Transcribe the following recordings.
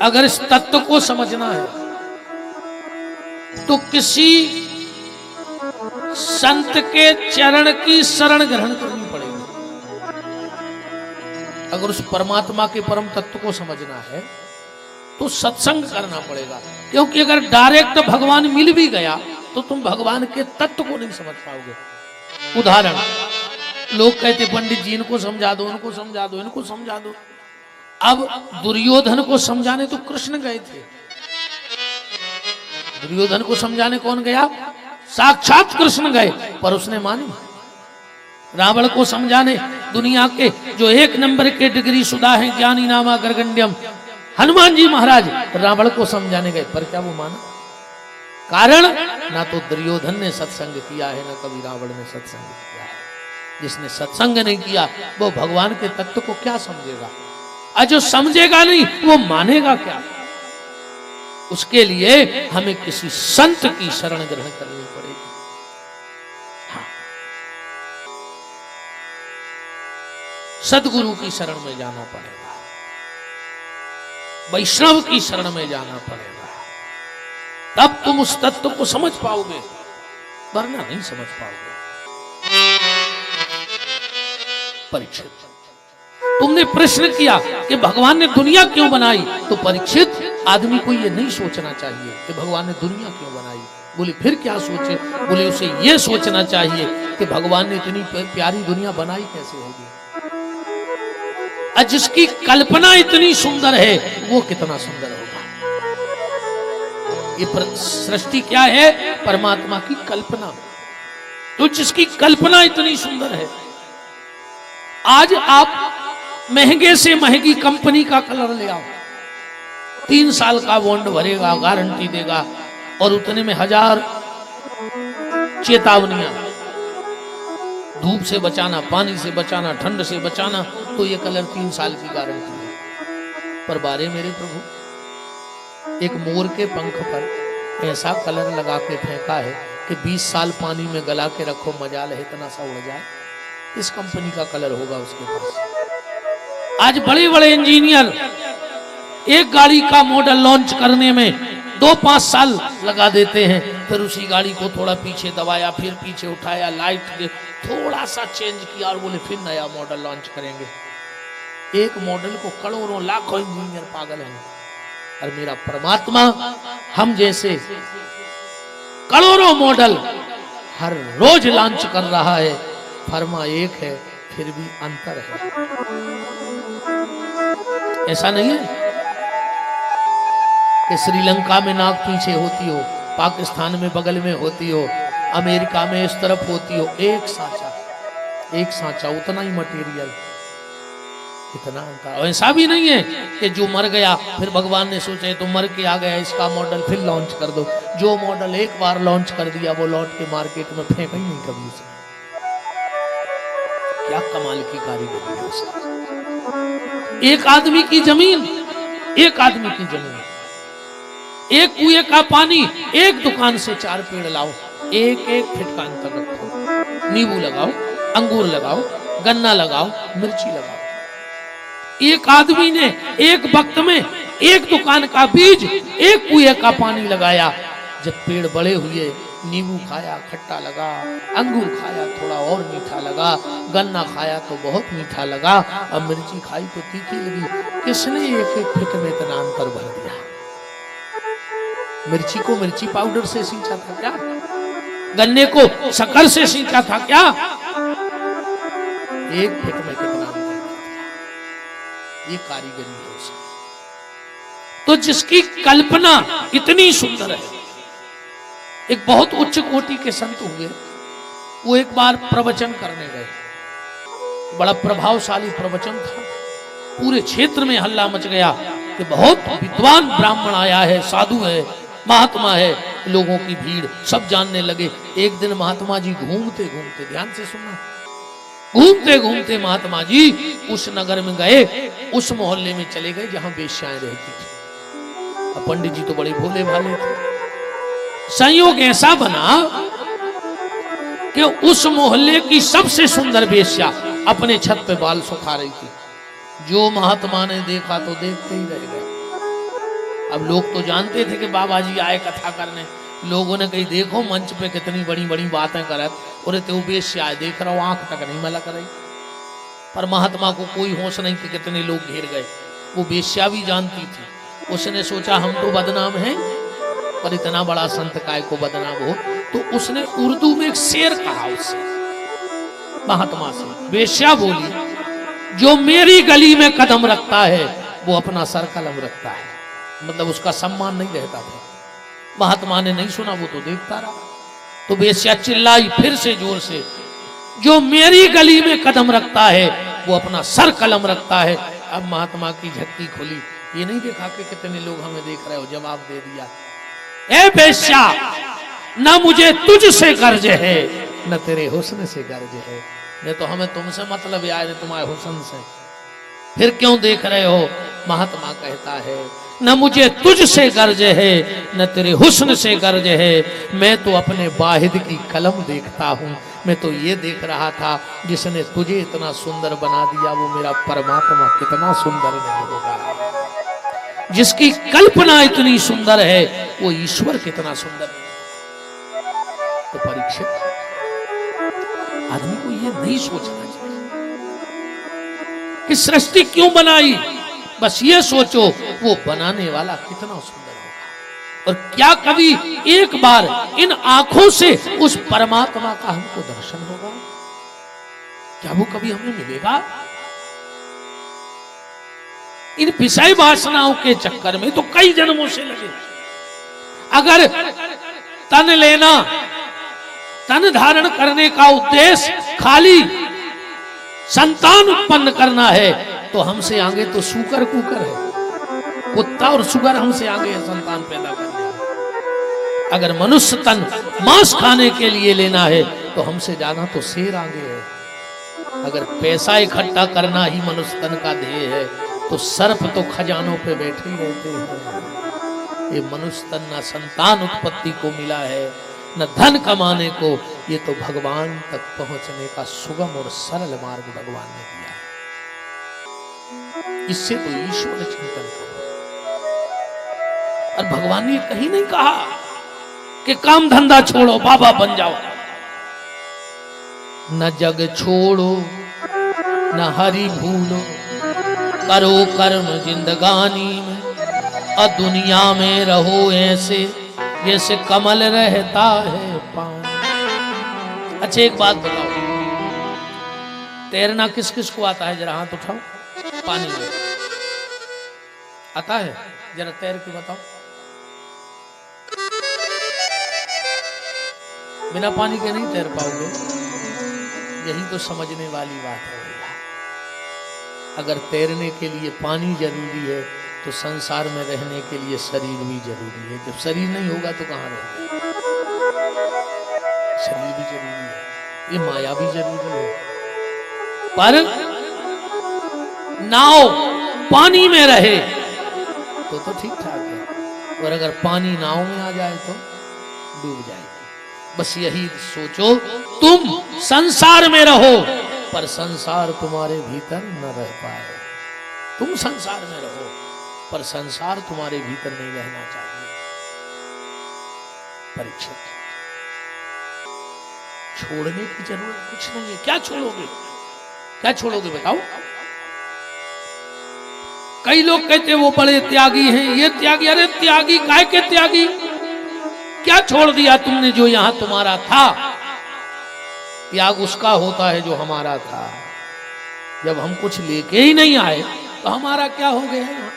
अगर इस तत्व को समझना है तो किसी संत के चरण की शरण ग्रहण करनी पड़ेगी। अगर उस परमात्मा के परम तत्व को समझना है तो सत्संग करना पड़ेगा, क्योंकि अगर डायरेक्ट भगवान मिल भी गया तो तुम भगवान के तत्व को नहीं समझ पाओगे। उदाहरण, लोग कहते पंडित जी इनको समझा दो, इनको समझा दो, इनको समझा दो। अब दुर्योधन को समझाने तो कृष्ण गए थे। दुर्योधन को समझाने कौन गया? साक्षात कृष्ण गए, पर उसने मानी। रावण को समझाने दुनिया के जो एक नंबर के डिग्री शुदा हैं, ज्ञानी नामा गर्गंड्यम, हनुमान जी महाराज रावण को समझाने गए, पर क्या वो माना? कारण ना तो दुर्योधन ने सत्संग किया है, ना कभी रावण ने सत्संग किया है। जिसने सत्संग नहीं किया वो भगवान के तत्व को क्या समझेगा? और जो समझेगा नहीं वो मानेगा क्या? उसके लिए हमें किसी संत की शरण ग्रहण करनी पड़ेगी। हाँ, सदगुरु की शरण में जाना पड़ेगा, वैष्णव की शरण में जाना पड़ेगा, तब तुम उस तत्व को समझ पाओगे, वरना नहीं समझ पाओगे। परीक्षित, तुमने प्रश्न किया कि भगवान ने दुनिया क्यों बनाई, तो परीक्षित आदमी को यह नहीं सोचना चाहिए कि भगवान ने दुनिया क्यों बनाई। बोले फिर क्या सोचे? बोले उसे यह सोचना चाहिए कि भगवान ने इतनी प्यारी दुनिया बनाई कैसे होगी, और जिसकी कल्पना इतनी सुंदर है वो कितना सुंदर होगा। ये सृष्टि क्या है? परमात्मा की कल्पना। तो जिसकी कल्पना इतनी सुंदर है, आज आप महंगे से महंगी कंपनी का कलर ले आओ, 3 साल का बॉन्ड भरेगा, गारंटी देगा, और उतने में 1000 चेतावनियां, धूप से बचाना, पानी से बचाना, ठंड से बचाना, तो ये कलर 3 साल की गारंटी है। पर बारे मेरे प्रभु, एक मोर के पंख पर ऐसा कलर लगा के फेंका है कि 20 साल पानी में गला के रखो, मजाल है इतना सा उड़ जाए। इस कंपनी का कलर होगा उसके पास। आज बड़े बड़े इंजीनियर एक गाड़ी का मॉडल लॉन्च करने में 2-5 साल लगा देते हैं, फिर उसी गाड़ी को थोड़ा पीछे दबाया, फिर पीछे उठाया, लाइट थोड़ा सा चेंज किया और बोले फिर नया मॉडल लॉन्च करेंगे। एक मॉडल को करोड़ों लाखों इंजीनियर पागल हैं, और मेरा परमात्मा हम जैसे करोड़ों मॉडल हर रोज लॉन्च कर रहा है। फर्मा एक है, फिर भी अंतर है। ऐसा नहीं है कि श्रीलंका में नाक पीछे होती हो, पाकिस्तान में बगल में होती हो, अमेरिका में इस तरफ होती हो। एक सांचा उतना ही मटेरियल, इतना अंतर। ऐसा भी नहीं है कि जो मर गया फिर भगवान ने सोचा तो मर के आ गया, इसका मॉडल फिर लॉन्च कर दो। जो मॉडल एक बार लॉन्च कर दिया वो लौट के मार्केट में फेंका ही नहीं कभी उसने। क्या कमाल की कारीगरी है उसकी। एक आदमी की जमीन, एक आदमी की जमीन, एक कुएं का पानी, एक दुकान से 4 पेड़ लाओ, 1-1 फीट का अंतर रखो, नींबू लगाओ, अंगूर लगाओ, गन्ना लगाओ, मिर्ची लगाओ। एक आदमी ने एक वक्त में एक दुकान का बीज, एक कुएं का पानी लगाया। जब पेड़ बड़े हुए, नींबू खाया खट्टा लगा, अंगूर खाया थोड़ा और मीठा लगा, गन्ना खाया तो बहुत मीठा लगा, अब मिर्ची खाई तो तीखी लगी। किसने 1-1 फीट में इतना अंतर भर दिया? मिर्ची को मिर्ची पाउडर से सींचा था क्या? गन्ने को शक्कर से सींचा था क्या? 1 फीट में कितना अंतर भर दिया। ये कारीगरी है उसकी। तो जिसकी कल्पना इतनी सुंदर है, एक बहुत उच्च कोटि के संत हुए, वो एक बार प्रवचन करने गए। बड़ा प्रभावशाली प्रवचन था, पूरे क्षेत्र में हल्ला मच गया कि बहुत विद्वान ब्राह्मण आया है, साधु है, महात्मा है। लोगों की भीड़, सब जानने लगे। एक दिन महात्मा जी घूमते घूमते, ध्यान से सुनना, घूमते घूमते महात्मा जी उस नगर में गए, उस मोहल्ले में चले गए जहां वेश्याएं रहती थी। पंडित जी तो बड़े भोले भाले थे। संयोग ऐसा बना कि उस मोहल्ले की सबसे सुंदर वेश्या अपने छत पे बाल सुखा रही थी। जो महात्मा ने देखा तो देखते ही रह गए। अब लोग तो जानते थे कि बाबा जी आए कथा करने, लोगों ने कही देखो मंच पे कितनी बड़ी बड़ी बातें करत, और ते वेश्या आए, देख रहा हूं आंख तक नहीं मलक रही। पर महात्मा को कोई होश नहीं कि कितने लोग घेर गए। वो वेश्या भी जानती थी। उसने सोचा हम तो बदनाम हैं, पर इतना बड़ा संत काय को बदनाम हो, तो उसने उर्दू में एक शेर कहा उससे, महात्मा से। वेश्या बोली, जो मेरी गली में कदम रखता है वो अपना सर कलम रखता है। मतलब उसका सम्मान नहीं रहता था। महात्मा ने नहीं सुना, वो तो देखता रहा। तो वेश्या चिल्लाई फिर से जोर से, जो मेरी गली में कदम रखता है वो अपना सर कलम रखता है। अब महात्मा की झक्की खुली, ये नहीं देखा कि कितने लोग हमें देख रहे हो, जवाब दे दिया, ए वेश्या, न मुझे तुझसे गर्ज है न तेरे हुस्न से गर्ज है। नहीं तो हमें तुमसे मतलब है, आए तुम्हारे हुस्न से, फिर क्यों देख रहे हो। महात्मा कहता है, न मुझे तुझसे गर्ज है न तेरे हुस्न से गर्ज है, मैं तो अपने वाहिद की कलम देखता हूं। मैं तो ये देख रहा था, जिसने तुझे इतना सुंदर बना दिया वो मेरा परमात्मा कितना सुंदर नहीं होगा। जिसकी कल्पना इतनी सुंदर है वो ईश्वर कितना सुंदर है। तो परीक्षित, आदमी को ये नहीं सोचना चाहिए कि सृष्टि क्यों बनाई, बस ये सोचो वो बनाने वाला कितना सुंदर होगा। और क्या कभी एक बार इन आंखों से उस परमात्मा का हमको दर्शन होगा? क्या वो कभी हमें मिलेगा? इन विषय वासनाओं के चक्कर में तो कई जन्मों से लगे। अगर तन लेना, तन धारण करने का उद्देश्य खाली संतान उत्पन्न करना है, तो हमसे आगे तो सूकर कुकर है। कुत्ता और सुगर हमसे आगे है संतान पैदा करने में। अगर मनुष्य तन मांस खाने के लिए लेना है तो हमसे ज्यादा तो शेर आगे है। अगर पैसा इकट्ठा करना ही मनुष्य तन का ध्येय है तो सर्प तो खजानों पे बैठे ही रहते हैं। ये मनुष्य तन न संतान उत्पत्ति को मिला है न धन कमाने को, ये तो भगवान तक पहुंचने का सुगम और सरल मार्ग भगवान ने दिया है। इससे तो ईश्वर चिंतन करो। और भगवान ने कहीं नहीं कहा कि काम धंधा छोड़ो बाबा बन जाओ, न जग छोड़ो न हरि भूलो, करो कर्म जिंदगानी में, और दुनिया में रहो ऐसे जैसे कमल रहता है पानी। अच्छा एक बात बताओ, तैरना किस किस को आता है? जरा हाथ उठाओ। पानी में आता है? जरा तैर के बताओ। बिना पानी के नहीं तैर पाओगे। यही तो समझने वाली बात है भैया। अगर तैरने के लिए पानी जरूरी है तो संसार में रहने के लिए शरीर भी जरूरी है। जब शरीर नहीं होगा तो कहां रहोगे? शरीर भी जरूरी है, ये माया भी जरूरी है। पर नाव पानी में रहे तो ठीक ठाक है, और अगर पानी नाव में आ जाए तो डूब जाएगी। बस यही सोचो, तुम संसार में रहो पर संसार तुम्हारे भीतर न रह पाए। तुम संसार में रहो पर संसार तुम्हारे भीतर नहीं रहना चाहिए। परीक्षित, छोड़ने की जरूरत कुछ नहीं है। क्या छोड़ोगे? क्या छोड़ोगे बताओ? कई लोग कहते वो बड़े त्यागी हैं, ये त्यागी। अरे त्यागी काय के त्यागी? क्या छोड़ दिया तुमने जो यहां तुम्हारा था? त्याग उसका होता है जो हमारा था। जब हम कुछ लेके ही नहीं आए तो हमारा क्या हो गया यहाँ?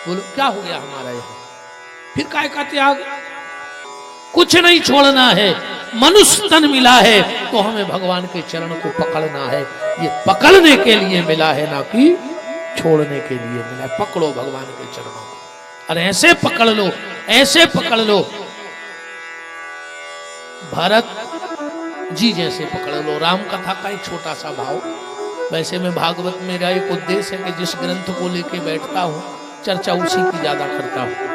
बोलो क्या हो गया हमारा यहाँ? फिर काय का त्याग? कुछ नहीं छोड़ना है। मनुष्य तन मिला है तो हमें भगवान के चरण को पकड़ना है। ये पकड़ने के लिए मिला है, ना कि छोड़ने के लिए मिला है। पकड़ो भगवान के चरणों को, और ऐसे पकड़ लो, ऐसे पकड़ लो, भरत जी जैसे पकड़ लो। राम कथा का एक छोटा सा भाव। वैसे में भागवत मेरा एक उद्देश्य है कि जिस ग्रंथ को लेके बैठता हूं चर्चा उसी की ज्यादा करता हूं।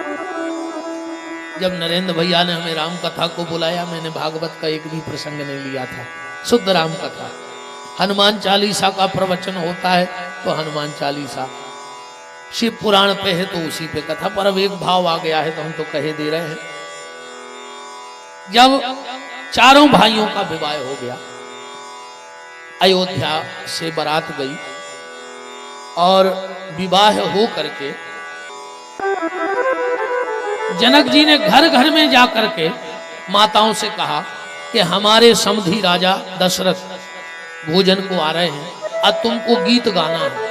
जब नरेंद्र भैया ने हमें राम कथा को बुलाया, मैंने भागवत का एक भी प्रसंग नहीं लिया था, शुद्ध राम कथा। हनुमान चालीसा का प्रवचन होता है तो हनुमान चालीसा, शिव पुराण पे है तो उसी पे कथा, पर अब एक भाव आ गया है तो हम तो कहे दे रहे हैं। जब चारों भाइयों का विवाह हो गया, अयोध्या से बारात गई और विवाह हो करके जनक जी ने घर घर में जाकर के माताओं से कहा कि हमारे समधी राजा दशरथ भोजन को आ रहे हैं, अब तुमको गीत गाना है,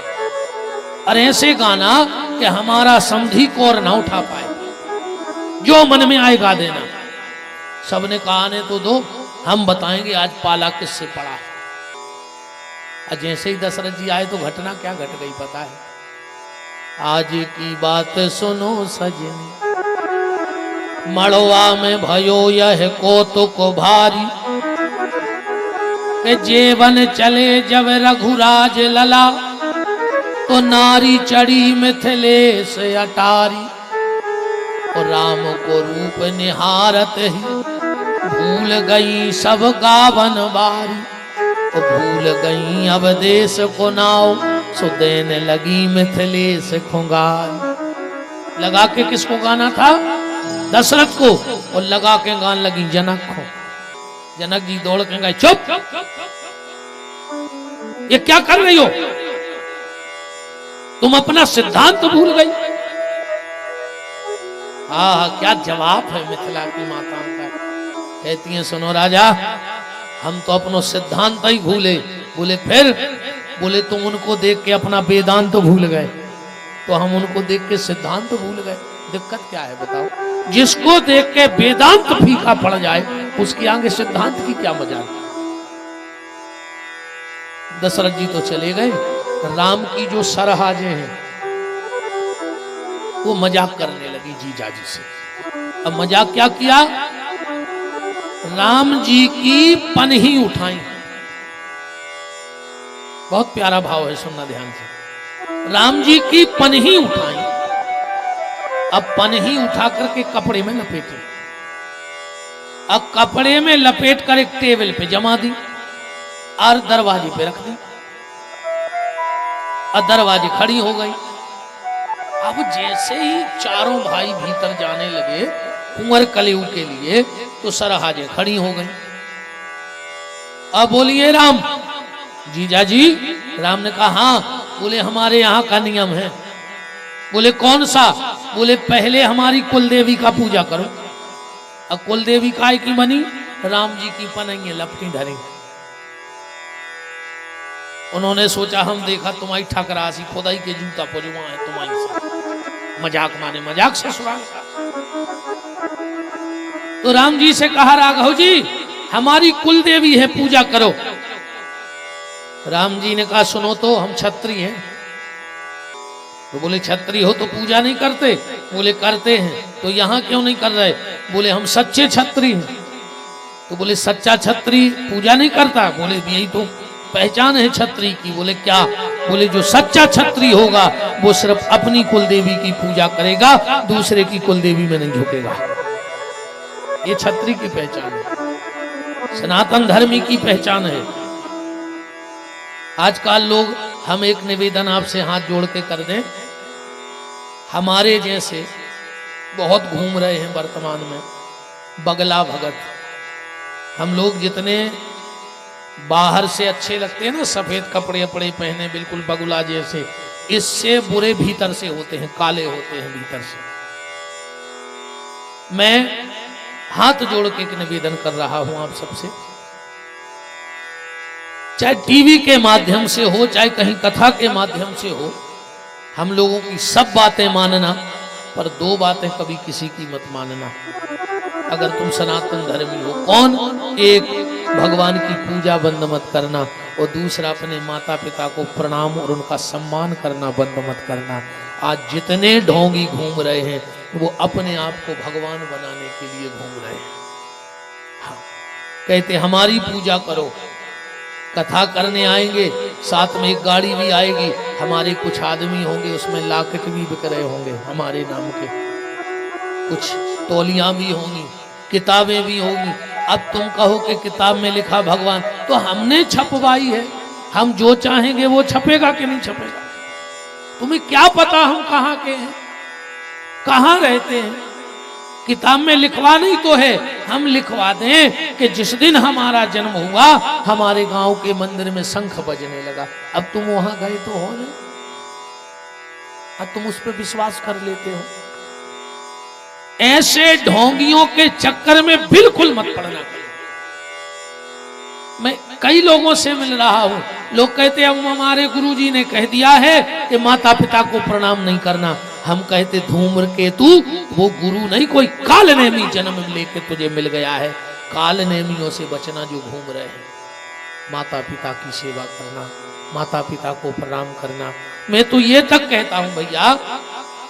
और ऐसे गाना कि हमारा समधी को और ना उठा पाए, जो मन में आए गा देना। सबने कहा ने तो दो, हम बताएंगे आज पाला किससे पड़ा है। और जैसे ही दशरथ जी आए तो घटना क्या घट गई पता है? आज की बात सुनो सजनी, मड़वा में भयो यह कौतुक भारी, के जेवन चले जब रघुराज लला, तो नारी चढ़ी मिथिलेश अटारी, और राम को रूप निहारत ही भूल गई सब गावन बारी, तो भूल गई अब देश को नाव, सो देने लगी मिथिलेश खुंगार। लगा के किसको गाना था? दशरथ को, और लगा के गान लगी जनक को। जनक जी दौड़ के गए, चुप, ये क्या कर रही हो? तुम अपना सिद्धांत भूल गई। क्या जवाब है मिथिला की माताओं का। कहती हैं सुनो राजा, हम तो अपनो सिद्धांत ही भूले। बोले फिर? बोले तुम उनको देख के अपना वेदांत भूल गए, तो हम उनको देख के सिद्धांत भूल गए। दिक्कत क्या है बताओ? जिसको देख के वेदांत फीका पड़ जाए उसके आगे सिद्धांत की क्या मजाल। दशरथ जी तो चले गए, राम की जो सरहाजे हैं वो मजाक करने लगी जीजा जी से। अब मजाक क्या किया? राम जी की पनही उठाई। बहुत प्यारा भाव है, सुनना ध्यान से। राम जी की पनही उठाई। अब पनही उठा करके कपड़े में लपेटी, अब कपड़े में लपेट कर एक टेबल पे जमा दी और दरवाजे पे रख दी, और दरवाजे खड़ी हो गई। अब जैसे ही चारों भाई भीतर जाने लगे कुंवर कलेऊ के लिए, तो सरहाजे खड़ी हो गई। अब बोलिए राम। जीजा जी। राम ने कहा हाँ। बोले हमारे यहाँ का नियम है। बोले कौन सा? बोले पहले हमारी कुलदेवी का पूजा करो। अब कुलदेवी काय की बनी? राम जी की पनैये लपटी धरी। उन्होंने सोचा हम देखा तुम्हारी ठकरासी खुदाई के जूता पजुआ है तुम्हारी से। मजाक माने मजाक ससुराल। तो राम जी से कहा राघव जी हमारी कुलदेवी है, पूजा करो। राम जी ने कहा सुनो तो, हम क्षत्रिय हैं। तो बोले क्षत्रिय हो तो पूजा नहीं करते? बोले करते हैं। तो यहाँ क्यों नहीं कर रहे? बोले हम सच्चे क्षत्रिय हैं। तो बोले सच्चा क्षत्रिय पूजा नहीं करता? बोले यही तो पहचान है क्षत्रिय की। बोले क्या? बोले जो सच्चा क्षत्रिय होगा वो सिर्फ अपनी कुलदेवी की पूजा करेगा, दूसरे की कुलदेवी में नहीं झुकेगा। ये क्षत्रिय की पहचान है, सनातन धर्मी की पहचान है। आजकल लोग, हम एक निवेदन आपसे हाथ जोड़ के कर दें, हमारे जैसे बहुत घूम रहे हैं वर्तमान में बगला भगत। हम लोग जितने बाहर से अच्छे लगते हैं ना, सफेद कपड़े अपड़े पहने बिल्कुल बगुला जैसे, इससे बुरे भीतर से होते हैं, काले होते हैं भीतर से। मैं हाथ जोड़ के एक निवेदन कर रहा हूं आप सबसे, चाहे टीवी के माध्यम से हो, चाहे कहीं कथा के माध्यम से हो, हम लोगों की सब बातें मानना, पर दो बातें कभी किसी की मत मानना। अगर तुम सनातन धर्मी हो। कौन? एक, भगवान की पूजा बंद मत करना, और दूसरा अपने माता पिता को प्रणाम और उनका सम्मान करना बंद मत करना। आज जितने ढोंगी घूम रहे हैं वो अपने आप को भगवान बनाने के लिए घूम रहे हैं। हाँ, कहते हमारी पूजा करो, कथा करने आएंगे, साथ में एक गाड़ी भी आएगी, हमारे कुछ आदमी होंगे, उसमें लॉकेट भी बिक रहे होंगे हमारे नाम के, कुछ तौलियां भी होंगी, किताबें भी होंगी। अब तुम कहो कि किताब में लिखा भगवान, तो हमने छपवाई है, हम जो चाहेंगे वो छपेगा कि नहीं छपेगा? तुम्हें क्या पता हम कहाँ के हैं, कहाँ रहते हैं? किताब में लिखवा नहीं तो है, हम लिखवा दें कि जिस दिन हमारा जन्म हुआ हमारे गांव के मंदिर में शंख बजने लगा। अब तुम वहां गए तो हो नहीं, अब तुम उस पर विश्वास कर लेते हो। ऐसे ढोंगियों के चक्कर में बिल्कुल मत पड़ना। मैं कई लोगों से मिल रहा हूं, लोग कहते हैं हमारे गुरुजी ने कह दिया है कि माता पिता को प्रणाम नहीं करना। हम कहते धूम्रकेतु वो गुरु नहीं, कोई कालनेमी जन्म लेके तुझे मिल गया है। कालनेमियों से बचना जो घूम रहे हैं। माता पिता की सेवा करना, माता पिता को प्रणाम करना। मैं तो ये तक कहता हूं भैया,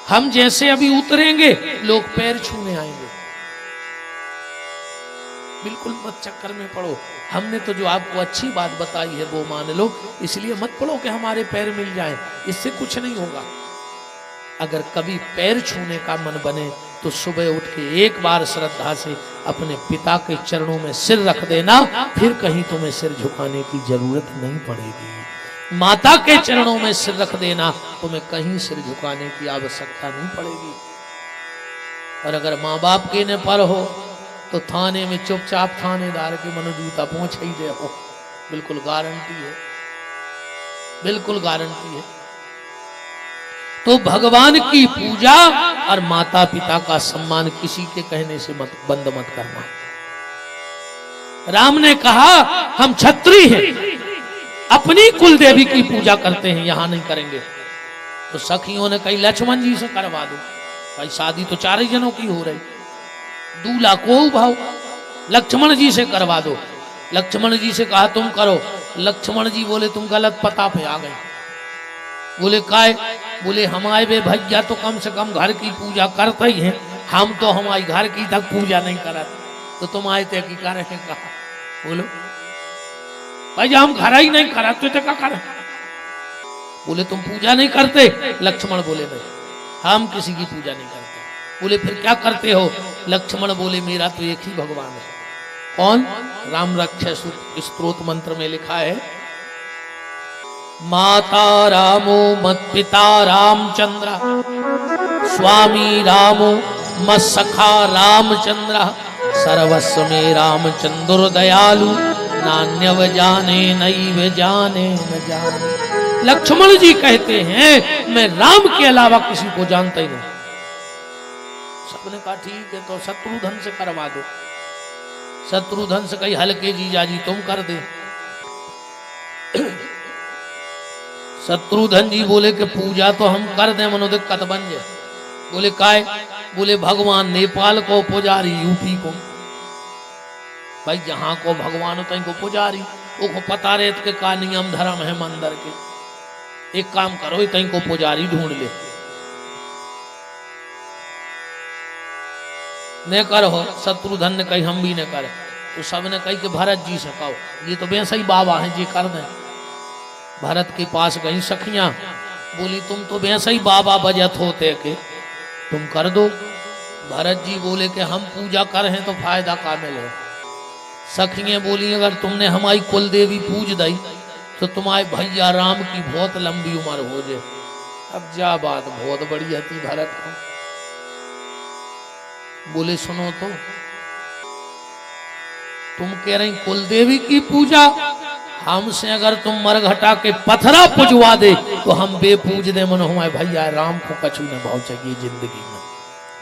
हम जैसे अभी उतरेंगे लोग पैर छूने आएंगे, बिल्कुल मत चक्कर में पड़ो। हमने तो जो आपको अच्छी बात बताई है वो मान लो, इसलिए मत पड़ो कि हमारे पैर मिल जाएं, इससे कुछ नहीं होगा। अगर कभी पैर छूने का मन बने तो सुबह उठ के एक बार श्रद्धा से अपने पिता के चरणों में सिर रख देना, फिर कहीं तुम्हें सिर झुकाने की जरूरत नहीं पड़ेगी। माता के चरणों में सिर रख देना, तुम्हें कहीं सिर झुकाने की आवश्यकता नहीं पड़ेगी। और अगर माँ बाप के ने पर हो तो थाने में चुपचाप थानेदार के मनो जूता पहुंच ही दे हो, बिल्कुल गारंटी है, बिल्कुल गारंटी है। तो भगवान की पूजा और माता पिता का सम्मान किसी के कहने से बंद मत करना। राम ने कहा हम क्षत्रिय हैं, अपनी कुल देवी की पूजा करते हैं, यहां नहीं करेंगे। तो सखियों ने कही लक्ष्मण जी से करवा दो। भाई शादी तो 4 ही जनों की हो रही, दूल्हा को भाव लक्ष्मण जी से करवा दो। लक्ष्मण जी से कहा तुम करो। लक्ष्मण जी बोले तुम गलत पता पे आ गए। बोले काय? बोले हमारे वे भैया तो कम से कम घर की पूजा करते ही हैं, हम तो हमारी घर की तक पूजा नहीं करते, तो तुम आए थे कि कर रहे? कहा बोलो भाई हम घर ही नहीं कराते थे, क्या कर? बोले तुम पूजा नहीं करते? लक्ष्मण बोले नहीं, हम किसी की पूजा नहीं करते। बोले फिर क्या करते हो? लक्ष्मण बोले मेरा तो एक ही भगवान है। कौन? राम रक्षा स्तोत्र मंत्र में लिखा है, माता रामो मत पिता रामचंद्र, स्वामी रामो मत सखा रामचंद्र, सर्वस्व में रामचंद्र दयालु, नान्यव जाने नैव जाने न जाने। लक्ष्मण जी कहते हैं मैं राम के अलावा किसी को जानता ही नहीं। सबने कहा ठीक है तो शत्रुघ्न से करवा दो। शत्रुघ्न से कही हल्के जीजा जी तुम कर दे। शत्रुघ्न जी बोले कि पूजा तो हम कर दें, मनो दिक्कत बन जाए। बोले काय? बोले भगवान नेपाल को पुजारी, यूपी को। भाई जहां को भगवान हो तहीं को पुजारी, वो पता रहे के का नियम धर्म है मंदिर के। एक काम करो तहीं को पुजारी ढूंढ ले। न करो। शत्रुघ्न ने कही हम भी न करे। तो सबने कही कि भरत जी से कहो, ये तो वैसे ही बाबा हैं जी कर दें। भरत के पास गई सखियां, बोली तुम तो वैसे ही बाबा बजत होते के तुम कर दो। भरत जी बोले कि हम पूजा कर हैं तो फायदा का मिले। सखियां बोली अगर तुमने हमारी कुल देवी पूज दी तो तुम्हारे भैया राम की बहुत लंबी उम्र हो जाए। अब जा बात बहुत बढ़िया थी भरत को। बोले सुनो तो तुम कह रही कुल देवी की पूजा, हमसे अगर तुम मरघटा के पथरा पुजवा दे तो हम बेपूज दे। मनो हमारे भैया राम को कछु न भाव चाहिए जिंदगी में।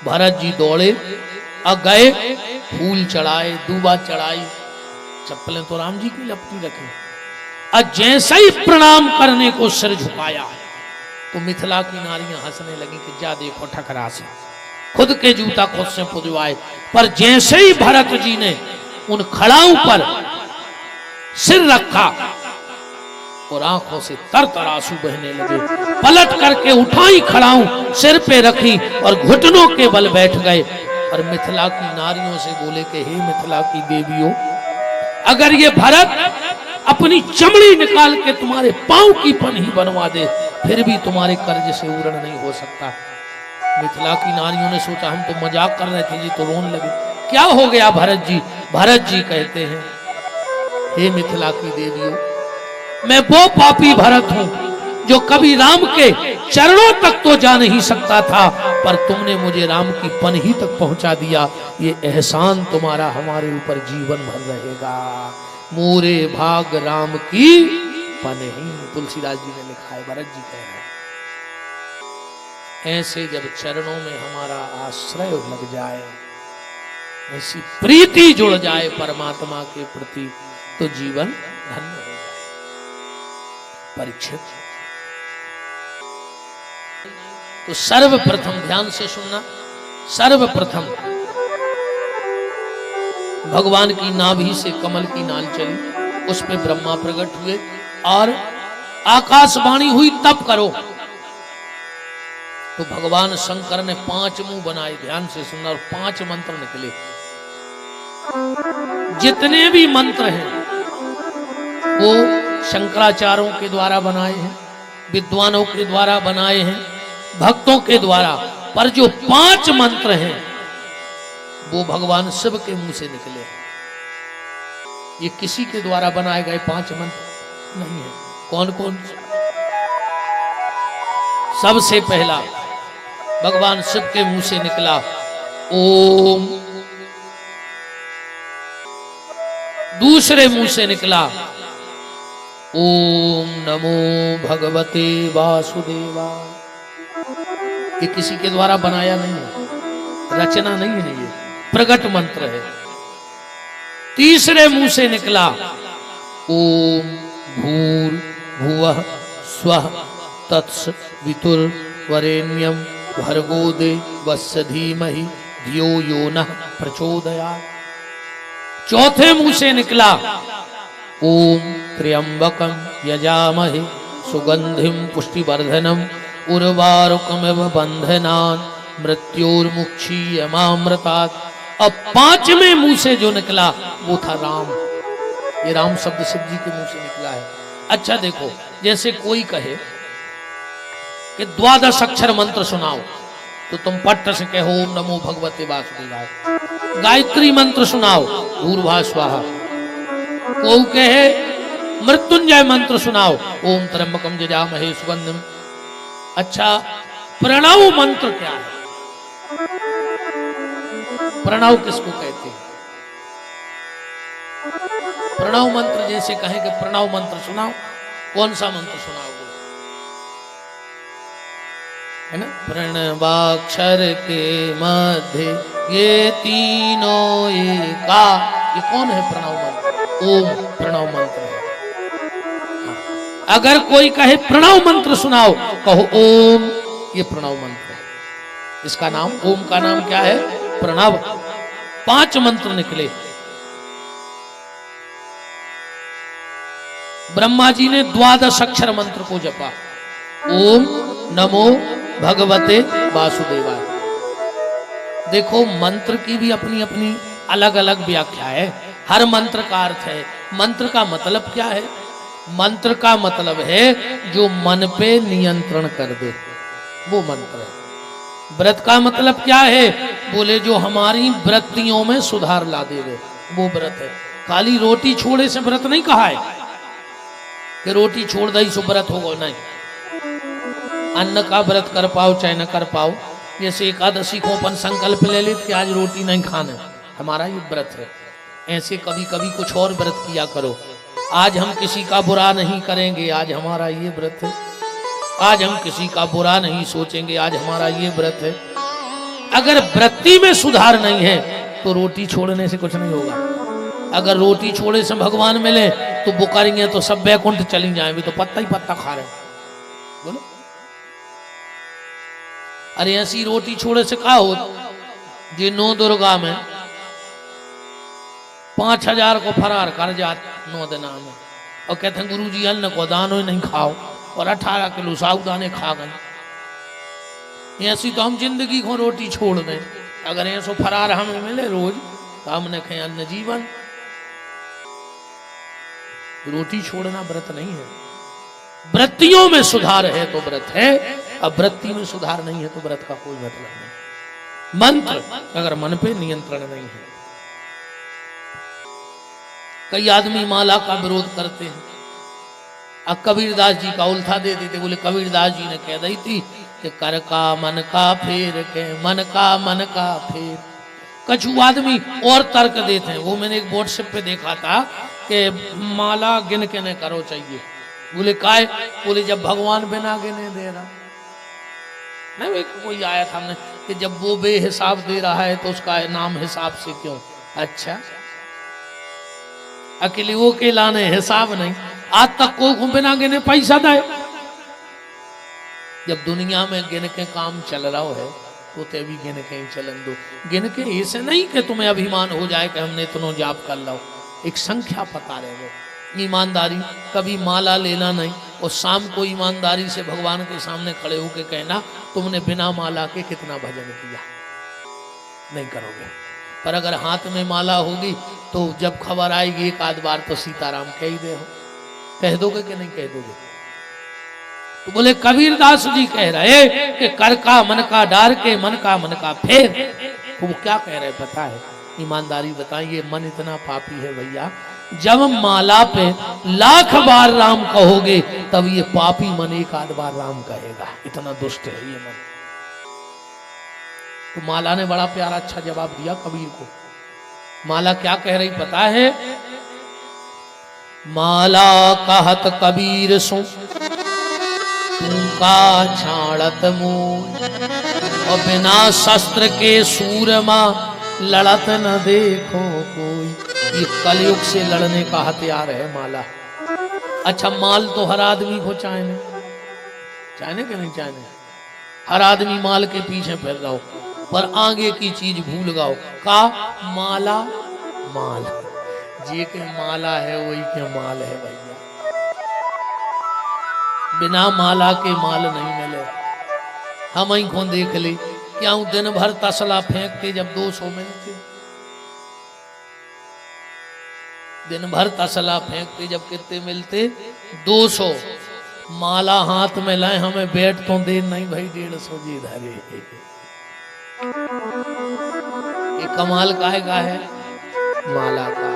भरत जी दौड़े और गए, फूल चढ़ाए, दूबा चढ़ाई, चप्पलें तो राम जी की लपटी रखी। और जैसे ही प्रणाम करने को सिर झुकाया तो मिथिला की नारियां हंसने लगी कि जा देखो ठकरा से खुद के जूता खुद से पुजवाए। पर जैसे ही भरत जी ने उन खड़ाओं पर सिर रखा और आंखों से तर आंसू बहने लगे। पलट करके उठाई खड़ाऊं, सिर पे रखी और घुटनों के बल बैठ गए। और मिथिला की नारियों से बोले कि हे मिथिला की देवियों, अगर ये भरत अपनी चमड़ी निकाल के तुम्हारे पांव की पन्ही बनवा दे फिर भी तुम्हारे कर्ज से उरण नहीं हो सकता। मिथिला की नारियों ने सोचा हम तो मजाक कर रहे थे, ये तो रोने लगे। क्या हो गया भरत जी? भरत जी कहते हैं हे मिथिला की देवियों, मैं वो पापी भरत हूं जो कभी राम के चरणों तक तो जा नहीं सकता था, पर तुमने मुझे राम की पनही तक पहुंचा दिया। ये एहसान तुम्हारा हमारे ऊपर जीवन भर रहेगा। मोरे भाग राम की पनही, तुलसीदास जी ने लिखा है, भरत जी कह रहे हैं। ऐसे जब चरणों में हमारा आश्रय लग जाए, ऐसी प्रीति जुड़ जाए परमात्मा के प्रति, तो जीवन धन्य हो जाए। परीक्षित, तो सर्वप्रथम ध्यान से सुनना, सर्वप्रथम भगवान की नाभि से कमल की नाल चली, उस पे ब्रह्मा प्रकट हुए और आकाशवाणी हुई, तप करो। तो भगवान शंकर ने 5 मुंह बनाए, ध्यान से सुनना, और 5 मंत्र निकले। जितने भी मंत्र हैं वो शंकराचार्यों के द्वारा बनाए हैं, विद्वानों के द्वारा बनाए हैं, भक्तों के द्वारा, पर जो 5 मंत्र हैं वो भगवान शिव के मुंह से निकले हैं। ये किसी के द्वारा बनाए गए 5 मंत्र नहीं है। कौन कौन? सबसे पहला भगवान शिव के मुंह से निकला ओम, दूसरे मुंह से निकला ओम नमो भगवते वासुदेवाय। ये किसी के द्वारा बनाया नहीं है, रचना नहीं है, ये प्रगट मंत्र है। तीसरे मुंह से निकला ओम भूर भुवः स्वः तत्स वितुर वरेण्यम भर्गो देवस्य धीमहि धियो यो नः प्रचोदयात्। चौथे मुंह से निकला ओम त्र्यंबकम यजामहे सुगंधिम पुष्टिवर्धनम उर्वारुकमिव बंधनान् मृत्योर्मुक्षीयमामृतात्। अब 5वें मुंह से जो निकला वो था राम। ये राम शब्द शिव जी के मुंह से निकला है। अच्छा देखो, जैसे कोई कहे कि 12 अक्षर मंत्र सुनाओ, तो तुम पट्ट से कहो ओम नमो भगवते वासुदेवाय। गायत्री मंत्र सुनाओ, भूर्भुवः स्वाहा। कोई कहे मृत्युंजय मंत्र सुनाओ, ओम त्र्यंबकम यजामहे सुगंधिम। अच्छा, प्रणव मंत्र क्या है? प्रणव किसको कहते हैं? प्रणव मंत्र जैसे कहें कि प्रणव मंत्र सुनाओ, कौन सा मंत्र सुनाओगे? है ना, प्रणवाक्षर के मध्य ये तीनों एका। ये कौन है प्रणव मंत्र? ओम प्रणव मंत्र है। अगर कोई कहे प्रणव मंत्र सुनाओ, कहो ओम, ये प्रणव मंत्र है। इसका नाम, ओम का नाम क्या है? प्रणव। 5 मंत्र निकले। ब्रह्मा जी ने 12 अक्षर मंत्र को जपा, ओम नमो भगवते वासुदेवाय। देखो, मंत्र की भी अपनी अपनी अलग अलग व्याख्या है। हर मंत्र का अर्थ है। मंत्र का मतलब क्या है? मंत्र का मतलब है जो मन पे नियंत्रण कर दे, वो मंत्र है। व्रत का मतलब क्या है? बोले जो हमारी वृत्तियों में सुधार ला देवे, वो व्रत है। खाली रोटी छोड़े से व्रत नहीं कहा है कि रोटी छोड़ दई सो व्रत होगा, नहीं। अन्न का व्रत कर पाओ चाहे न कर पाओ, जैसे एकादशी को अपन संकल्प ले ले कि आज रोटी नहीं खाना, हमारा ये व्रत है। ऐसे कभी कभी कुछ और व्रत किया करो। आज हम किसी का बुरा नहीं करेंगे, आज हमारा ये व्रत है। आज हम किसी का बुरा नहीं सोचेंगे, आज हमारा ये व्रत है। अगर वृत्ति में सुधार नहीं है तो रोटी छोड़ने से कुछ नहीं होगा। अगर रोटी छोड़े से भगवान मिले तो बुकारेंगे तो सब बैकुंठ चली जाएंगे, तो पत्ता ही पत्ता खा रहे हैं। बोलो, अरे ऐसी रोटी छोड़े से क्या हो? जी 9 दुर्गा में 5000 को फरार कर जात 9 दिना में, और कहते हैं गुरु जी अन्न को दानो नहीं खाओ, और 18 किलो साबुदाने खा गए। ऐसी तो हम जिंदगी को रोटी छोड़ दें। अगर ऐसो फरार हमें मिले रोज तो हमने कहे अन्न जीवन। रोटी छोड़ना व्रत नहीं है। वृत्तियों में सुधार है तो व्रत है, अब वृत्ति में सुधार नहीं है तो व्रत का कोई मतलब नहीं। मंत्र अगर मन पे नियंत्रण नहीं है। कई आदमी माला का विरोध करते हैं। अब कबीरदास जी का उल्था दे देते, बोले कबीरदास जी ने कह दी थी कि कर का मन का फेर के मन का फेर। कछु आदमी और तर्क देते हैं, वो मैंने एक व्हाट्सएप पे देखा था कि माला गिन के न करो चाहिए। बोले काय? बोले जब भगवान बिना गिने दे रहा। नहीं कोई आया था हमने कि जब वो बेहिसाब दे रहा है तो उसका नाम हिसाब से क्यों? अच्छा अकेले वो के लाने हिसाब नहीं, आज तक को बिना गिने पैसा दे। जब दुनिया में गिन के काम चल रहा है तो ते भी गिन के ही चलन दो। गिन के ऐसे नहीं कि तुम्हें अभिमान हो जाए कि हमने इतना जाप कर लो, एक संख्या पता रहे। ईमानदारी कभी माला लेना नहीं, और शाम को ईमानदारी से भगवान के सामने खड़े होकर कहना तुमने बिना माला के कितना भजन किया। नहीं करोगे, पर अगर हाथ में माला होगी तो जब खबर आएगी एक आध बार तो सीताराम कह ही दे हो। कह दोगे कि नहीं कह दोगे? तो बोले कबीरदास जी कह रहे कि कर का मन का डार के मन का फेर। तो वो क्या कह रहे पता है? ईमानदारी बताइए, मन इतना पापी है भैया, जब माला पे लाख बार राम कहोगे तब ये पापी मन एक आध बार राम कहेगा, इतना दुष्ट है ये मन। तो माला ने बड़ा प्यारा अच्छा जवाब दिया कबीर को। माला क्या कह रही पता है? माला कहत कबीर सो का छाड़त मूल, और बिना शस्त्र के सूरमा लड़त न देखो कोई। ये कलयुग से लड़ने का हथियार है माला। अच्छा माल तो हर आदमी को चाहने कि नहीं चाहने? हर आदमी माल के पीछे फिर रहा हो, पर आगे की चीज भूल गाओ का माला माल। जे के माला है वही के माल है भैया। बिना माला के माल नहीं मिले। हम ही को देख ले, क्या दिन भर तसला फेंकते जब 200 मिलते, दिन भर तसला फेंकते जब कितने मिलते? 200। माला हाथ में लाए हमें बैठ तो दे नहीं भाई, 150 जी धरे। ये कमाल काहे का है? माला का।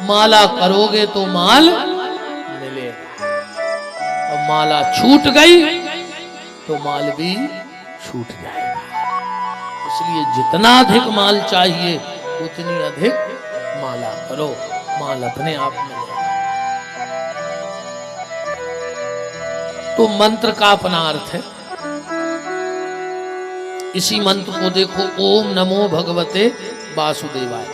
माला करोगे तो माल मिलेगा, और माला छूट गई तो माल भी छूट जाएगा। इसलिए जितना अधिक माल चाहिए उतनी अधिक माला करो, माल अपने आप मिलेगा। तो मंत्र का अपना अर्थ है। इसी मंत्र को देखो, ओम नमो भगवते वासुदेवाय।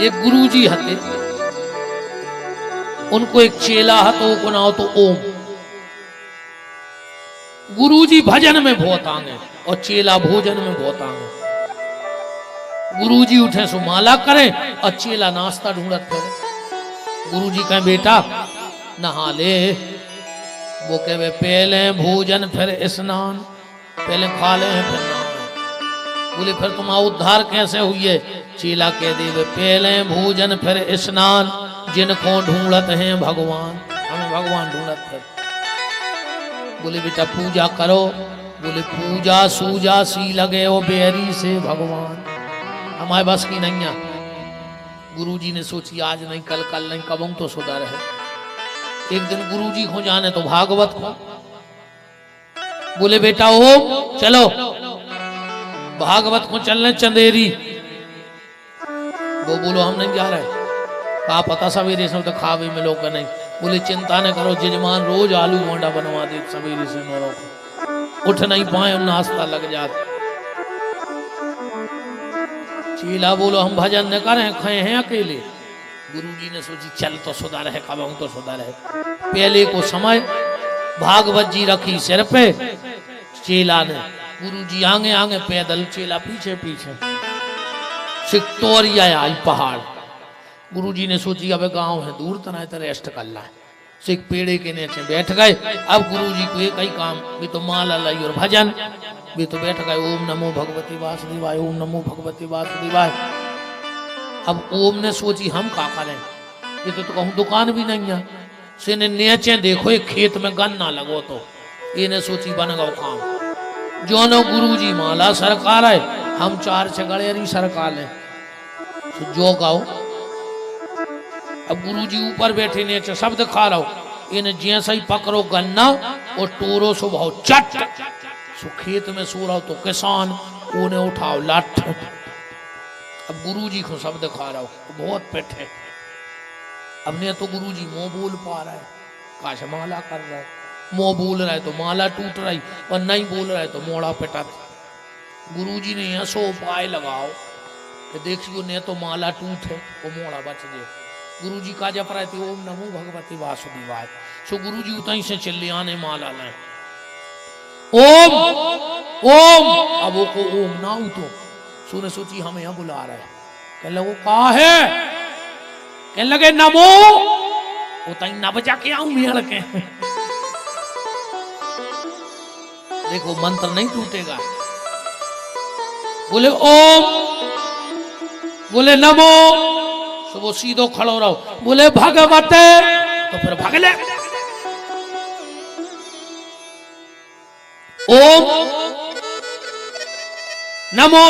एक गुरुजी हते, उनको एक चेला हतो को नाम तो ओम। गुरुजी भजन में बहुत आगे और चेला भोजन में बहुत आगे। गुरुजी उठे सो माला करें और चेला नाश्ता ढूंढत फिरे। गुरुजी कहे बेटा नहा ले। वो कहे पहले भोजन फिर स्नान, पहले खा ले फिर नहा। बोले फिर तुम्हारा उद्धार कैसे हुई? चेला कह दे पहले भोजन फिर स्नान, जिनको ढूंढत हैं भगवान, हमें भगवान ढूंढत फिर। बोले बेटा पूजा करो। बोले पूजा सूजा सी लगे ओ बेरी से भगवान, हमारे बस की नहीं है। गुरुजी ने सोची आज नहीं कल, कल नहीं कब तो सुधर है। एक दिन गुरुजी को जाने तो भागवत को। बोले बेटा ओम चलो भागवत को चलने चंदेरी। वो बोलो हम नहीं जा रहे। कहा पता सवेरे से तो खा भी मिलो का नहीं। बोले चिंता न करो, जजमान रोज आलू गोंडा बनवा दे सवेरे से नौरों को, उठ नहीं पाए नाश्ता लग जाता। चीला बोलो हम भजन न करें, खाए हैं अकेले। गुरुजी ने सोची चल तो सुधर है, कब तो सुधर है। पहले को समय भागवत जी रखी सिर पे, चेला ने गुरुजी आगे आगे पैदल, चेला पीछे पीछे। सिक्टोरिया आई पहाड़। गुरुजी ने सोची अब गांव है दूर तना तो रेस्ट करना है। सिख पेड़े के नीचे बैठ गए। अब गुरुजी को एक ही काम, भी तो माला लाई और भजन, भी तो बैठ गए ओम नमो भगवती वासुदेवाय, ओम नमो भगवती वासुदेवाय। अब ओम ने सोची हम क्या करें, ये तो कहूँ दुकान भी नहीं है। से ने नीचे देखो एक खेत में गन्ना लगो, तो इन्हें सोची बन गो काम। जो नो गुरुजी माला सरकार है, हम 4 छगड़ेरी सरकार है। जो गाओ अब गुरुजी ऊपर बैठे ने शब्द खा रहा हो इन जैसा ही पकड़ो गन्ना और टोरो सो भाव चट सो खेत में सो रहा हो तो किसान उन्हें उठाओ लाठ। अब गुरुजी को शब्द खा रहा हो बहुत पेट है। अब ने तो गुरुजी मुंह बोल पा रहा है काश माला कर रहा है, मुंह बोल रहा है तो माला टूट रही और नहीं बोल रहा है तो मोड़ा पेटा। गुरुजी ने ऐसो उपाय लगाओ कि देखियो ने तो माला टूट है वो मोड़ा बच जाए। गुरुजी का जप रहे थे ओम नमो भगवती वासुदेवाय। सो गुरुजी उतई से चले आने माला लाए ओम ओम। अब वो को ओम ना हो तो सुने सोची हमें यहाँ बुला रहा है। कहने लगे कहा है, कहने लगे नमो उतई न बजा के आऊं मेड़ के। देखो मंत्र नहीं टूटेगा। बोले ओम, बोले नमो, तो वो सीधो खड़ो रहो। बोले भगवते तो फिर भगले। ओम नमो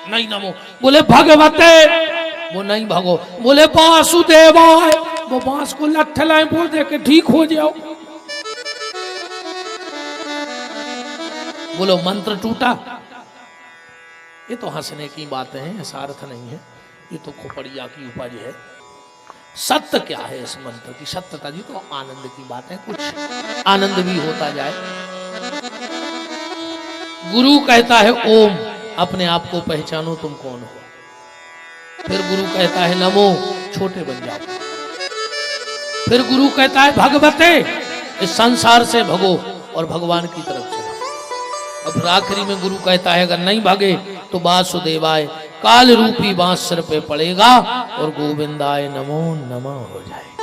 नहीं नमो। बोले भगवते वो नहीं भगो। बोले वासुदेवाय वो बांस को लठ लाए बोल दे के ठीक हो जाओ। बोलो मंत्र टूटा। ये तो हंसने की बातें हैं, ऐसा अर्थ नहीं है। ये तो खोपड़िया की उपज है। सत्य क्या है इस मंत्र की? सत्यता जी तो आनंद की बात है, कुछ आनंद भी होता जाए। गुरु कहता है ओम, अपने आप को पहचानो तुम कौन हो। फिर गुरु कहता है नमो, छोटे बन जाओ। फिर गुरु कहता है भगवते, इस संसार से भगो और भगवान की तरफ चलो। अब आखिरी में गुरु कहता है अगर नहीं भागे तो वासुदेवाय काल रूपी बांस सिर पे पड़ेगा और गोविंदाय नमो नमः हो जाएगी।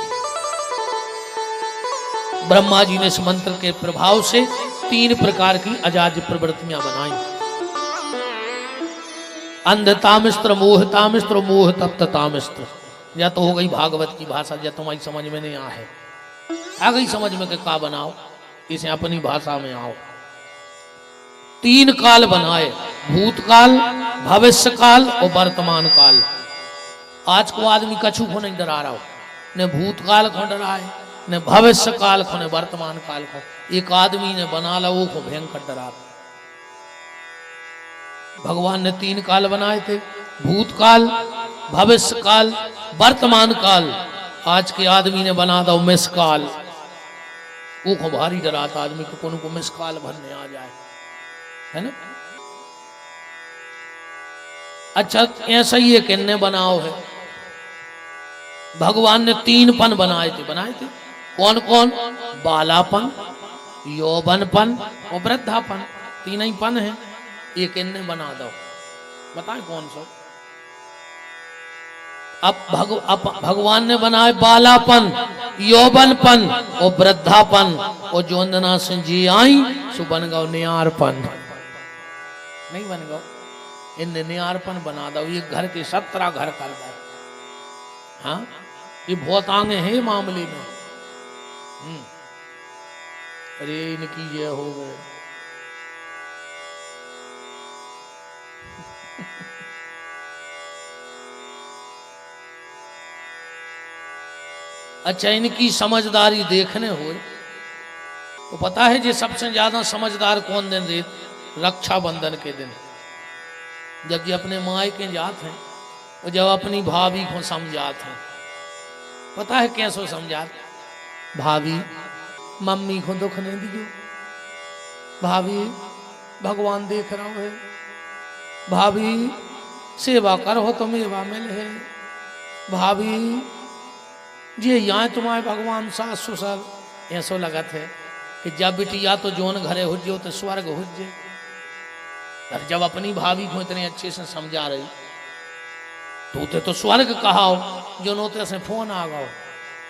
ब्रह्मा जी ने इस मंत्र के प्रभाव से 3 प्रकार की अजाज प्रवृत्तियां बनाई। अंधतामिस्त्र, मोहतामिस्त्र, मोह तप्ततामिस्त्र। या तो हो गई भागवत की भाषा, या तुम्हारी समझ में नहीं आ गई समझ में कि का बनाओ, इसे अपनी भाषा में आओ। 3 काल बनाए, भूतकाल, भविष्य काल और वर्तमान काल। आज को आदमी कछु को नहीं डरा रहा हो, न भूतकाल को डरा है, न भविष्य काल को, न वर्तमान काल को। एक आदमी ने बना ला वो को भयंकर डरा। भगवान ने 3 काल बनाए थे, भूतकाल, भविष्य काल, वर्तमान काल। आज के आदमी ने बना दो मिस काल, वो को भारी डराता आदमी को, को मिस काल भरने आ जाए, है ना। अच्छा ऐसा ही एक इन्ने बनाओ है। भगवान ने 3 पन बनाए थे। कौन कौन? बालापन, यौवनपन और वृद्धापन। 3 ही पन है, एक इन्ने बना दो। बताएं कौन सा? अब भगवान ने बनाए बालापन, यौवनपन और वृद्धापन। और जो वंदना सिंह जी आई सो बन गो नियारपन। नहीं बन गो, इन नियारपन बना दो। ये घर के 17 घर कर दो। हाँ ये बहुत आगे हैं मामले में। अरे इनकी ये हो गए। अच्छा इनकी समझदारी देखने हुए तो पता है जी सबसे ज्यादा समझदार कौन दिन रे? रक्षाबंधन के दिन, जब ये अपने माए के जात हैं और जब अपनी भाभी को समझाते हैं। पता है कैसे समझाते? भाभी मम्मी को दुख नहीं दियो, भाभी भगवान देख रहा है, भाभी सेवा करो तो मेवा मिले है, भाभी जी यहाँ तुम्हारे भगवान सास ससुर। ऐसो लगत है कि जब बिटिया तो जोन घरे हो जो तो स्वर्ग हो जे। और जब अपनी भाभी को इतने अच्छे से समझा रही तो उते तो स्वर्ग कहाओ, जो नोते से फोन आ गओ।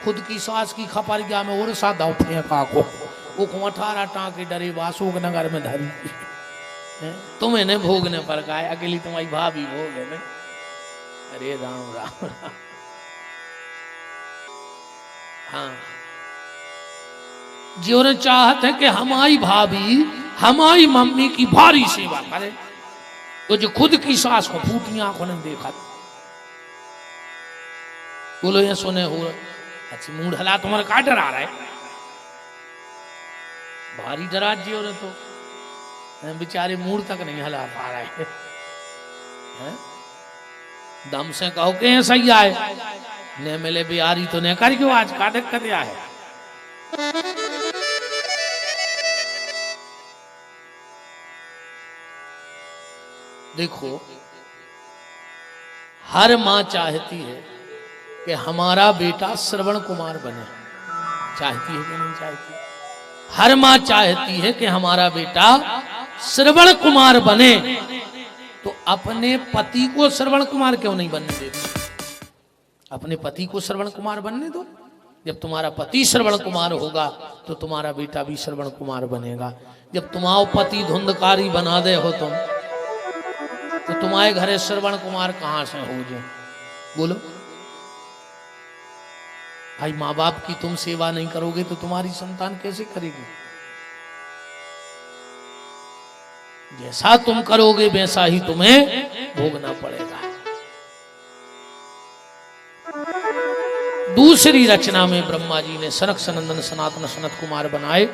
खुद की सास की खपर गया में और सा दाव फेंका को वो 18 टाँके डरे वासुक नगर में धरी। तुम्हें ने भोगने पर कहा अकेली तुम्हारी भाभी भोग है। अरे राम राम राम। हाँ जो ने चाहते हैं कि हमारी भाभी हमारी मम्मी की भारी सेवा करे, तो जो खुद की सास को फूटी आंखों ने देखा। बोलो ये सुने हो अच्छी मूड हला तुम्हारा का डरा रहा है, भारी डरा जी और तो बेचारे मूड तक नहीं हला पा रहे हैं। दम से कहो के सही आए ने मिले बिहारी तो ने कर क्यों आज का दिक्कत या है। देखो हर मां चाहती है कि हमारा बेटा श्रवण कुमार बने, चाहती है कि नहीं चाहती? हर मां चाहती है कि हमारा बेटा श्रवण कुमार बने, तो अपने पति को श्रवण कुमार क्यों नहीं बनने देती? अपने पति को श्रवण कुमार बनने दो। जब तुम्हारा पति श्रवण कुमार होगा तो तुम्हारा बेटा भी श्रवण कुमार बनेगा। जब तुम्हारा पति धुंधकारी बना दे हो तुम, तो तुम्हारे घरे श्रवण कुमार कहां से हो जाए? बोलो भाई, माँ बाप की तुम सेवा नहीं करोगे तो तुम्हारी संतान कैसे करेगी? जैसा तुम करोगे वैसा ही तुम्हें भोगना पड़ेगा। दूसरी रचना में ब्रह्मा जी ने सनक सनंदन सनातन सनत कुमार बनाए।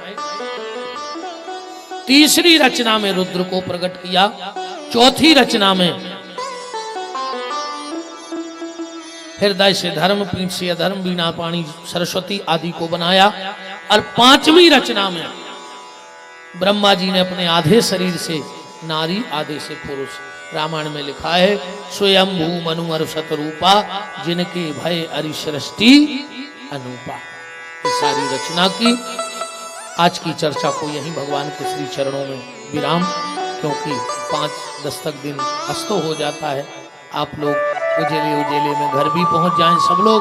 तीसरी रचना में रुद्र को प्रकट किया। चौथी रचना में हृदय से धर्म, पीठ से अधर्म, बीना पाणी सरस्वती आदि को बनाया। और पांचवी रचना में ब्रह्मा जी ने अपने आधे शरीर से नारी, आधे से पुरुष। रामायण में लिखा है स्वयंभू मनु अर शतरूपा, जिनके भय अरि सृष्टि अनूपा। ये सारी रचना की। आज की चर्चा को यहीं भगवान के श्री चरणों में विराम, क्योंकि 5-10 तक दिन अस्त हो जाता है। आप लोग उजेले उजेले में घर भी पहुंच जाएं सब लोग।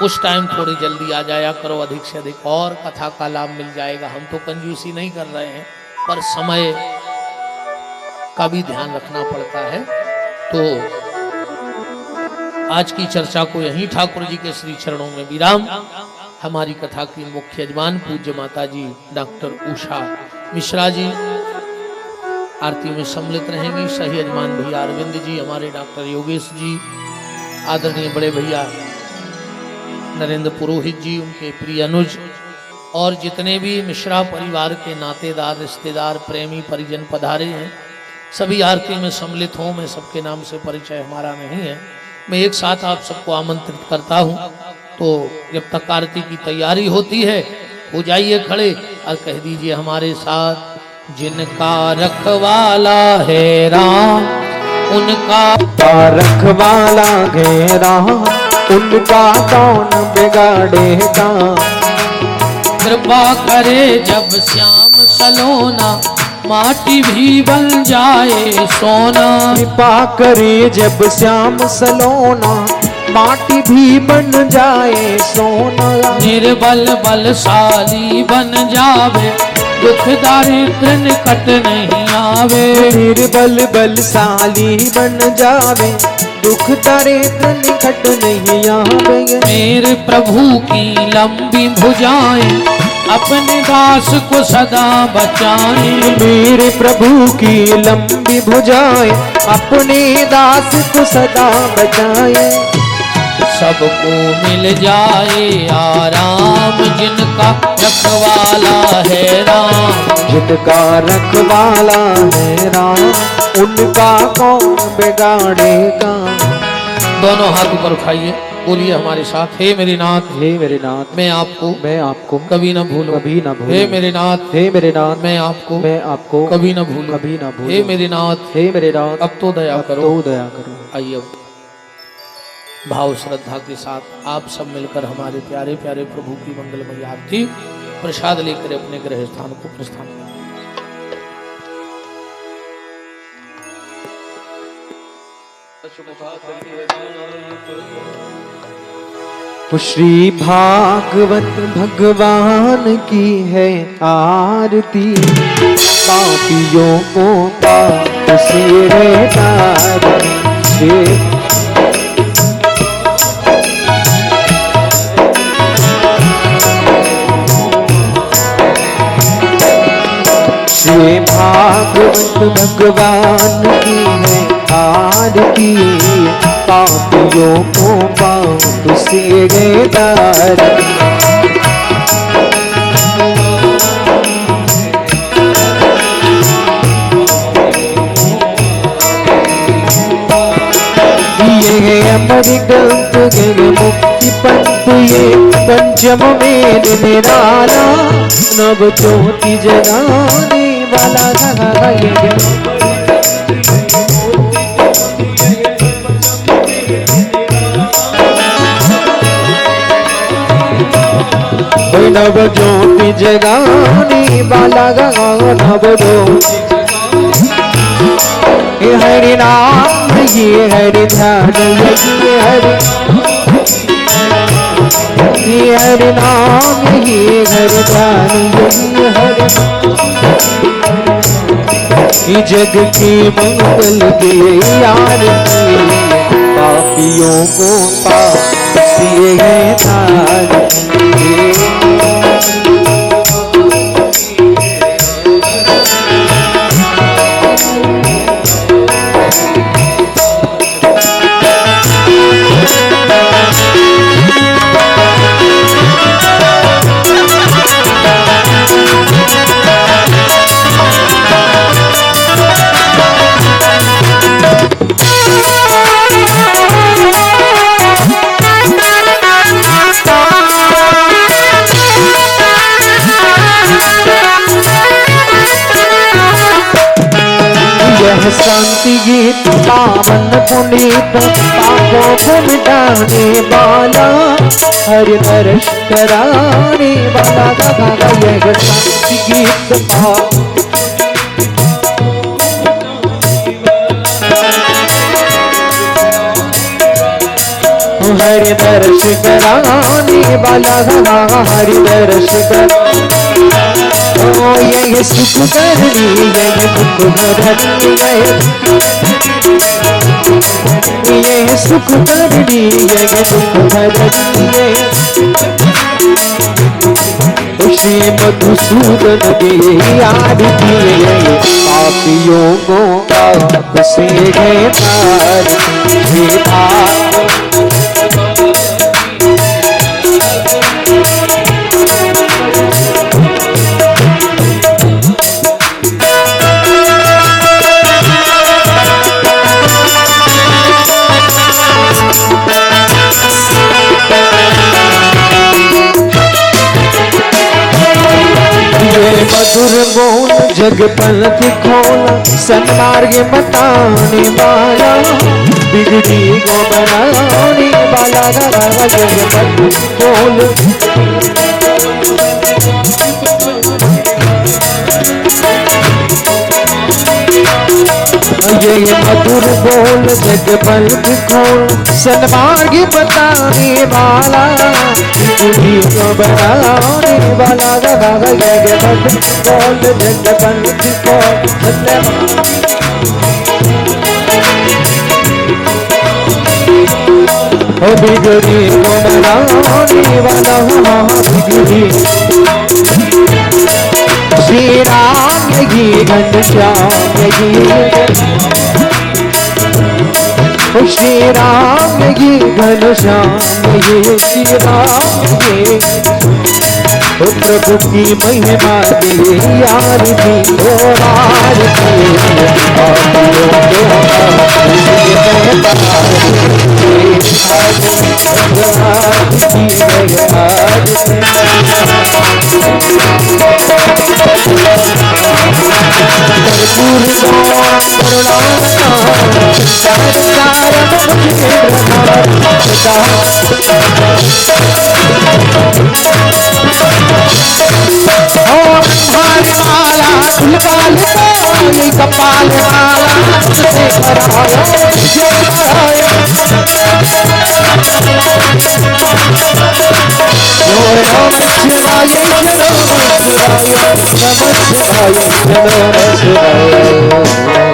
उस टाइम थोड़ी जल्दी आ जाया करो, अधिक से अधिक और कथा का लाभ मिल जाएगा। हम तो कंजूसी नहीं कर रहे हैं, पर समय का भी ध्यान रखना पड़ता है। तो आज की चर्चा को यहीं ठाकुर जी के श्री चरणों में विराम। हमारी कथा की मुख्य यजमान पूज्य माता जी डॉक्टर उषा मिश्रा जी आरती में सम्मिलित रहेंगी। सही यजमान भैया अरविंद जी, हमारे डॉक्टर योगेश जी, आदरणीय बड़े भैया नरेंद्र पुरोहित जी, उनके प्रिय अनुज, और जितने भी मिश्रा परिवार के नातेदार, रिश्तेदार, प्रेमी परिजन पधारे हैं, सभी आरती में सम्मिलित हों। मैं सबके नाम से परिचय हमारा नहीं है, मैं एक साथ आप सबको आमंत्रित करता हूं। तो जब तक आरती की तैयारी होती है, हो जाइए खड़े और कह दीजिए हमारे साथ, जिनका रखवाला है राम, उनका रखवाला है राम, उनका कौन बिगाड़ेगा। कृपा करे जब श्याम सलोना, माटी भी बन जाए सोना। कृपा करे जब श्याम सलोना, माटी भी बन जाए सोना। निर्बल बलशाली बन जावे, दुख दारिद्र निकट नहीं आवे। निर्बल बलशाली बन जावे, दुख दारिद्र निकट नहीं आवे। मेरे प्रभु की लंबी भुजाएं, अपने दास को सदा बचाएं। मेरे प्रभु की लंबी भुजाएं, अपने दास को सदा बचाएं। सबको मिल जाए आराम, जिनका रखवाला है राम, जिनका रखवाला है राम, उनका कौन बिगाड़ेगा। दोनों हाथ ऊपर उठाइए, बोलिए हमारे साथ, हे मेरे नाथ, हे मेरे नाथ, मैं आपको कभी न भूलूं, कभी न भूलूं। हे मेरे नाथ, हे मेरे नाथ, मैं आपको कभी न भूलूं, कभी न भूलूं। हे मेरे नाथ, हे मेरे नाथ, अब तो दया करो, तो दया करो। आइए अब भाव श्रद्धा के साथ आप सब मिलकर हमारे प्यारे प्यारे प्रभु की मंगलमयी आरती प्रसाद लेकर अपने गृह स्थान को प्रस्थान करें। श्री भागवत भगवान की है आरती, पापियों को पाप से तारती। श्री भागवत भगवान की है आरती, पापियों को पाप से तारना। ये है अमर ग्रंथ ये मुक्ति पंथ ये पंचम में निराला नव ज्योति जगाने वाला गा ये नव ज्योति जगाने वाला गा नव ज्योति हरि नाम ये हरि ध्यान ये हरि नाम ये हरि ध्यान ये हरि ये जग के मंगल के यार पापियों को पाप से तार शांति गीत पावन पुनीत पापों को मिटाने वाला हरि नरश कराने वाला गा यह शांति गीत हरि नरश कराने वाला गा हरि नरश कर ये सुख करनी ये दुख भरनी ये सुख करनी ये दुख भरनी श्री मधुसूदन की आरती पापियों को पाप से तार मधुर बोल जग पलक खोला सन्मार्ग बताने वाला बिगड़ी को बनाने वाला जग मधुर बोल ये मधुर बोल जग पलक खोल सन्मार्ग बताने वाला बिगड़ी को बनाने वाला जग मधुर बोल जग पलक खोल बिगड़ी को बनाने वाला बिगड़ी श्री राम जी घनश्याम श्री राम जी घनश्याम श्री राम जी प्रभु की महिमा दे आरती हो कपाल माला से कराया नमः शिवाय नमः शिवाय नमः शिवाय।